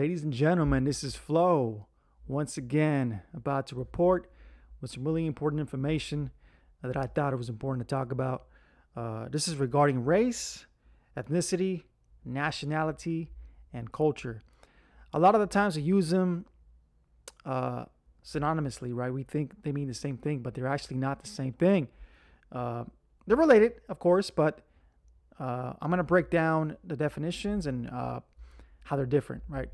Ladies and gentlemen, this is Flo. Once again, about to report with some really important information that I thought it was important to talk about. This is regarding race, ethnicity, nationality, and culture. A lot of the times we use them synonymously, right? We think they mean the same thing, but they're actually not the same thing. They're related, of course, but I'm going to break down the definitions and how they're different, right?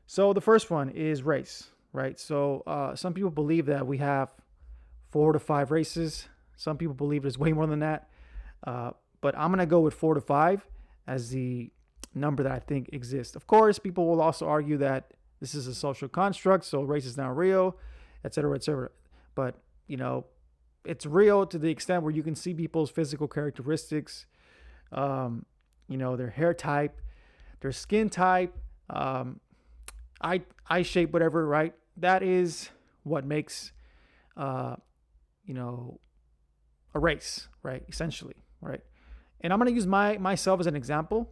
So the first one is race, right? So some people believe that we have 4 to 5 races. Some people believe there's way more than that. But I'm going to go with 4 to 5 as the number that I think exists. Of course, people will also argue that this is a social construct, so race is not real, et cetera, et cetera. But, it's real to the extent where you can see people's physical characteristics, their hair type, their skin type, eye shape, whatever, right? That is what makes, a race, right? Essentially, right? And I'm going to use myself as an example,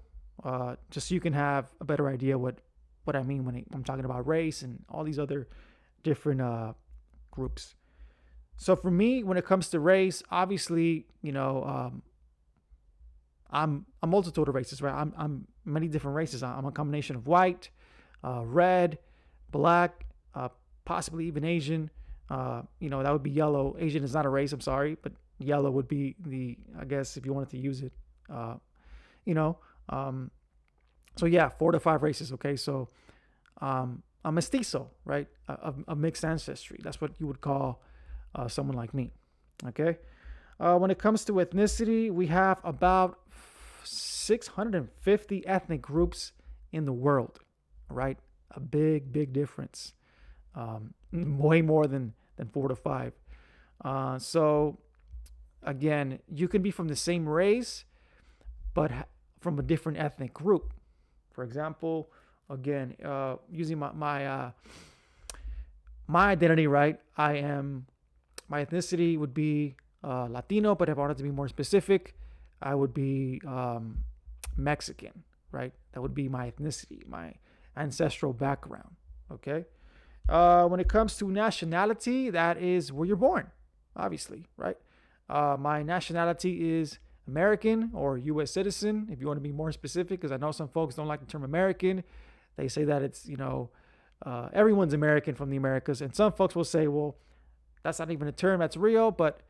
just so you can have a better idea what I mean when I'm talking about race and all these other different groups. So for me, when it comes to race, obviously, I'm a multitude of races, right? I'm many different races. I'm a combination of white, red, black, possibly even Asian. That would be yellow. Asian is not a race, I'm sorry, but yellow would be I guess, if you wanted to use it. So yeah, 4 to 5 races. Okay, so a mestizo, right? A mixed ancestry. That's what you would call someone like me. Okay. When it comes to ethnicity, we have about 650 ethnic groups in the world, right? A big difference. Way more than 4 to 5. So again, you can be from the same race, but from a different ethnic group. For example, again, using my identity, right? My ethnicity would be Latino, but if I wanted to be more specific, I would be Mexican, right? That would be my ethnicity, my ancestral background, okay? When it comes to nationality, that is where you're born, obviously, right? My nationality is American or U.S. citizen, if you want to be more specific, because I know some folks don't like the term American. They say that it's, everyone's American from the Americas. And some folks will say, well, that's not even a term that's real, but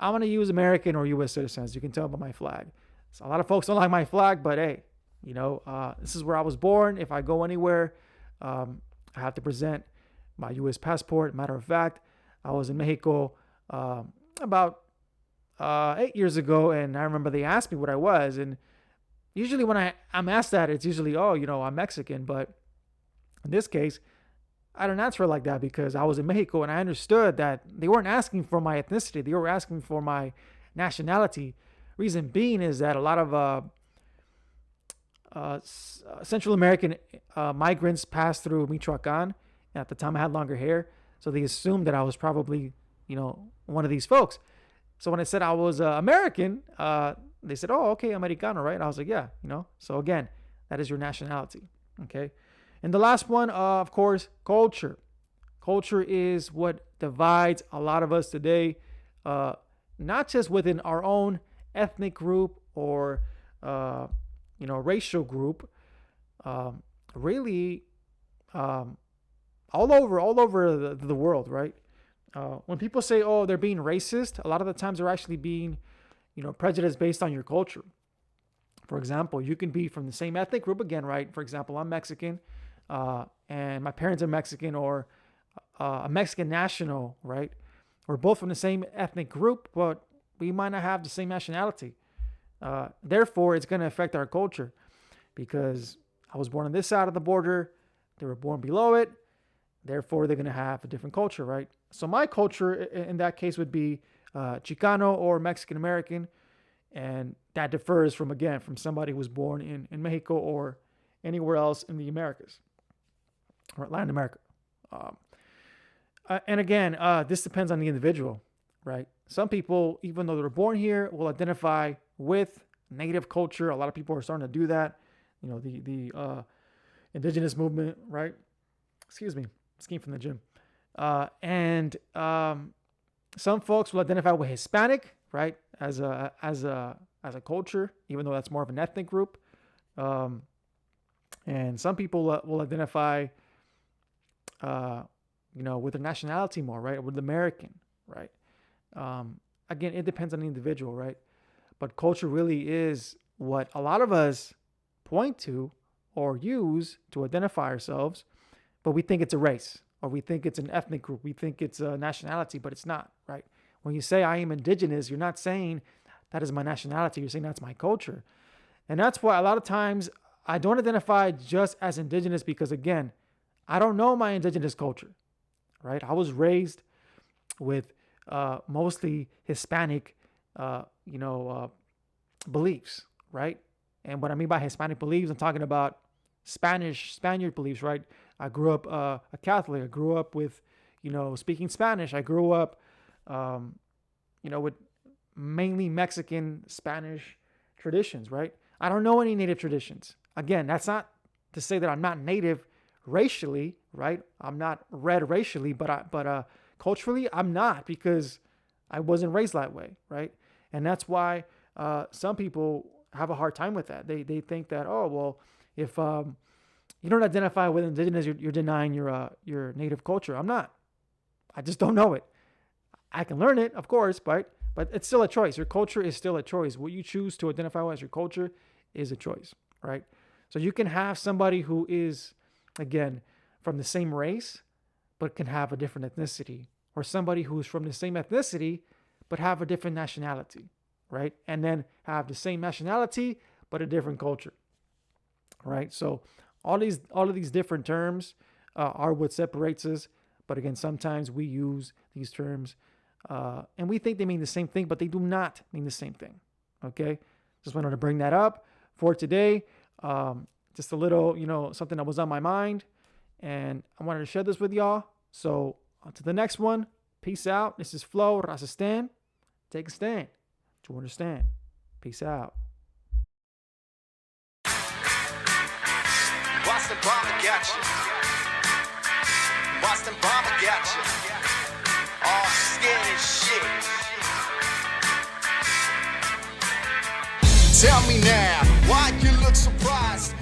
I'm going to use American or U.S. citizen, as you can tell by my flag. So a lot of folks don't like my flag, but hey, this is where I was born. If I go anywhere, I have to present my U.S. passport. Matter of fact, I was in Mexico about 8 years ago, and I remember they asked me what I was, and usually when I'm asked that, it's usually, I'm Mexican, but in this case, I don't answer like that because I was in Mexico and I understood that they weren't asking for my ethnicity. They were asking for my nationality. Reason being is that a lot of Central American migrants passed through Michoacan. And at the time I had longer hair. So they assumed that I was probably, one of these folks. So when I said I was American, they said, oh, okay, Americano, right? I was like, yeah, So again, that is your nationality, okay? And the last one, of course, culture. Culture is what divides a lot of us today, not just within our own ethnic group or, racial group, really all over the world, right? When people say, oh, they're being racist, a lot of the times they're actually being, prejudiced based on your culture. For example, you can be from the same ethnic group again, right? For example, I'm Mexican. And my parents are Mexican or a Mexican national, right? We're both from the same ethnic group, but we might not have the same nationality. Therefore, it's going to affect our culture because I was born on this side of the border. They were born below it. Therefore, they're going to have a different culture, right? So my culture in that case would be Chicano or Mexican American. And that differs from somebody who was born in Mexico or anywhere else in the Americas. Or Latin America. And again, this depends on the individual, right? Some people, even though they're born here, will identify with native culture. A lot of people are starting to do that. The indigenous movement, right? Excuse me, just came from the gym. And some folks will identify with Hispanic, right, as a culture, even though that's more of an ethnic group. And some people will identify, with their nationality more, right, with American, right. Again, it depends on the individual, right? But culture really is what a lot of us point to or use to identify ourselves, but we think it's a race or we think it's an ethnic group. We think it's a nationality, but it's not, right? When you say I am indigenous, you're not saying that is my nationality. You're saying that's my culture. And that's why a lot of times I don't identify just as indigenous because, again, I don't know my indigenous culture, right? I was raised with mostly Hispanic, beliefs, right? And what I mean by Hispanic beliefs, I'm talking about Spaniard beliefs, right? I grew up a Catholic. I grew up with, speaking Spanish. I grew up, with mainly Mexican Spanish traditions, right? I don't know any native traditions. Again, that's not to say that I'm not native racially, right? I'm not red racially, but culturally, I'm not because I wasn't raised that way, right? And that's why some people have a hard time with that. They think that, oh, well, if you don't identify with indigenous, you're denying your native culture. I'm not. I just don't know it. I can learn it, of course, but it's still a choice. Your culture is still a choice. What you choose to identify with as your culture is a choice, right? So you can have somebody who is, again, from the same race, but can have a different ethnicity, or somebody who's from the same ethnicity, but have a different nationality, right? And then have the same nationality, but a different culture, right? So all of these different terms are what separates us. But again, sometimes we use these terms and we think they mean the same thing, but they do not mean the same thing. Okay, just wanted to bring that up for today. Just a little, something that was on my mind, and I wanted to share this with y'all. So on to the next one. Peace out. This is Flo Rasistan. Take a stand to understand. Peace out. Boston Bomber got you. Boston Bomber got you. All scared as shit. Tell me now, why you look surprised?